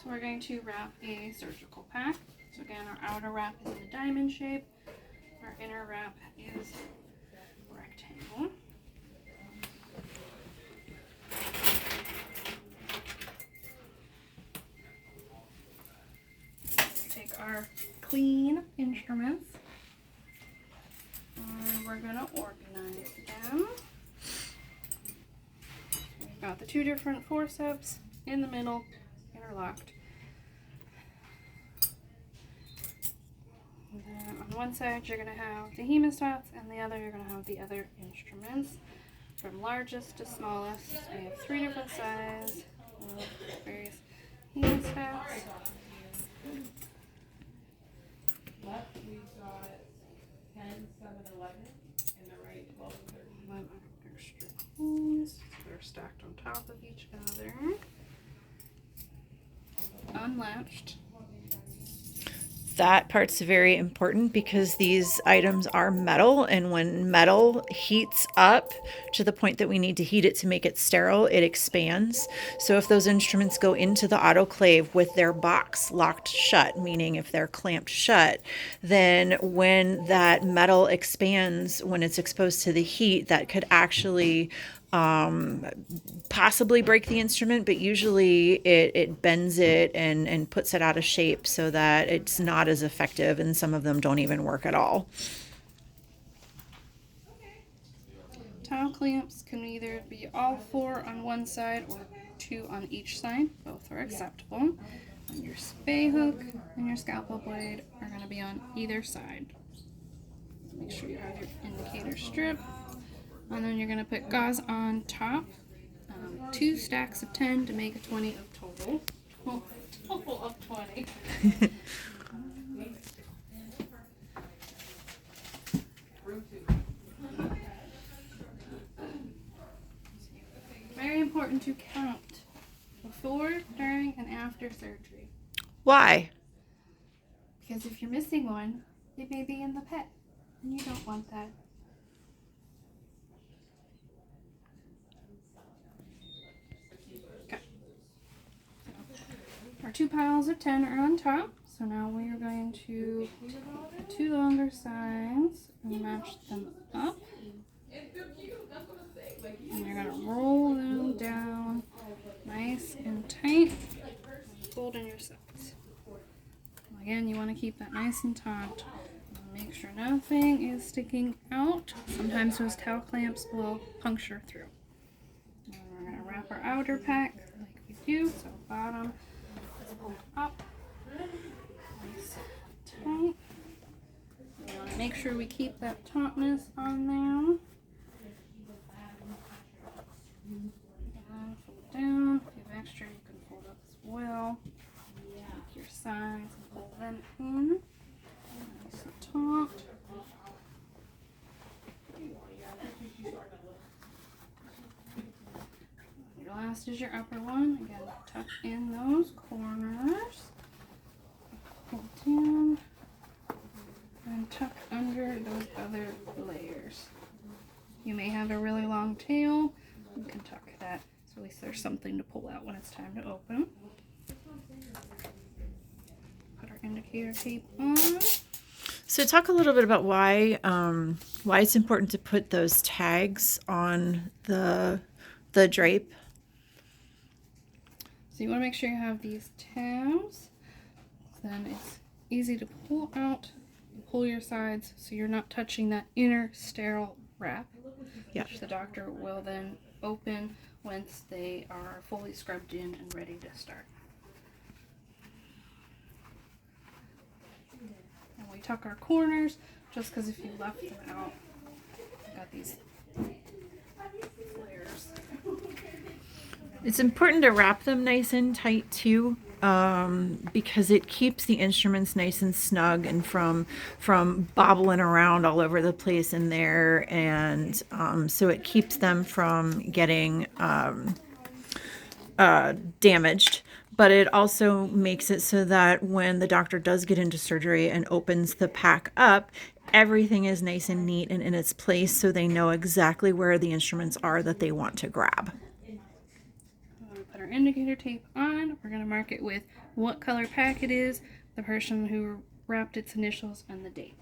So we're going to wrap a surgical pack. So again, our outer wrap is in a diamond shape. Our inner wrap is rectangle. Take our clean instruments and we're going to organize them. We've got the two different forceps in the middle, interlocked. And then on one side you're going to have the hemostats, and the other you're going to have the other instruments. From largest to smallest, we have three different sizes of various hemostats. Left, we've got 10, 7, 11, and the right 12, 13. 11 extra keys. They're stacked on top of each other. Unlatched. That part's very important because these items are metal, and when metal heats up to the point that we need to heat it to make it sterile, it expands. So if those instruments go into the autoclave with their box locked shut, meaning if they're clamped shut, then when that metal expands, when it's exposed to the heat, that could actually possibly break the instrument, but usually it bends it and puts it out of shape so that it's not as effective, and some of them don't even work at all. Towel clamps can either be all four on one side or two on each side. Both are acceptable. And your spay hook and your scalpel blade are going to be on either side. Make sure you have your indicator strip. And then you're going to put gauze on top. 2 stacks of 10 to make a 20 of total. Total of 20. Very important to count before, during, and after surgery. Why? Because if you're missing one, it may be in the pet, and you don't want that. Okay. Our 2 piles of 10 are on top, so now we are going to take the 2 longer sides and match them up. And you're going to roll them down nice and tight, fold in your sides. Again, you want to keep that nice and taut. Make sure nothing is sticking out. Sometimes those towel clamps will puncture through. And we're going to wrap our outer pack like we do. So bottom is pulled up, nice and tight. We want to make sure we keep that tautness on there. And fold down. If you have extra, you can fold up as well. Take your sides and pull them in. Nice and taut. Your last is your upper one. Again, tuck in those corners. Pull down. And tuck under those other layers. You may have a really long tail. You can tuck that so at least there's something to pull out when it's time to open. Put our indicator tape on. So talk a little bit about why it's important to put those tags on the drape. So you want to make sure you have these tabs. Then it's easy to pull out and pull your sides so you're not touching that inner sterile wrap, which the doctor will then open once they are fully scrubbed in and ready to start. And we tuck our corners just because if you left them out, you've got these flares. It's important to wrap them nice and tight too, because it keeps the instruments nice and snug and from bobbling around all over the place in there, and so it keeps them from getting damaged. But it also makes it so that when the doctor does get into surgery and opens the pack up, everything is nice and neat and in its place, so they know exactly where the instruments are that they want to grab. put our indicator tape on. We're going to mark it with what color pack it is, the person who wrapped its initials, and the date.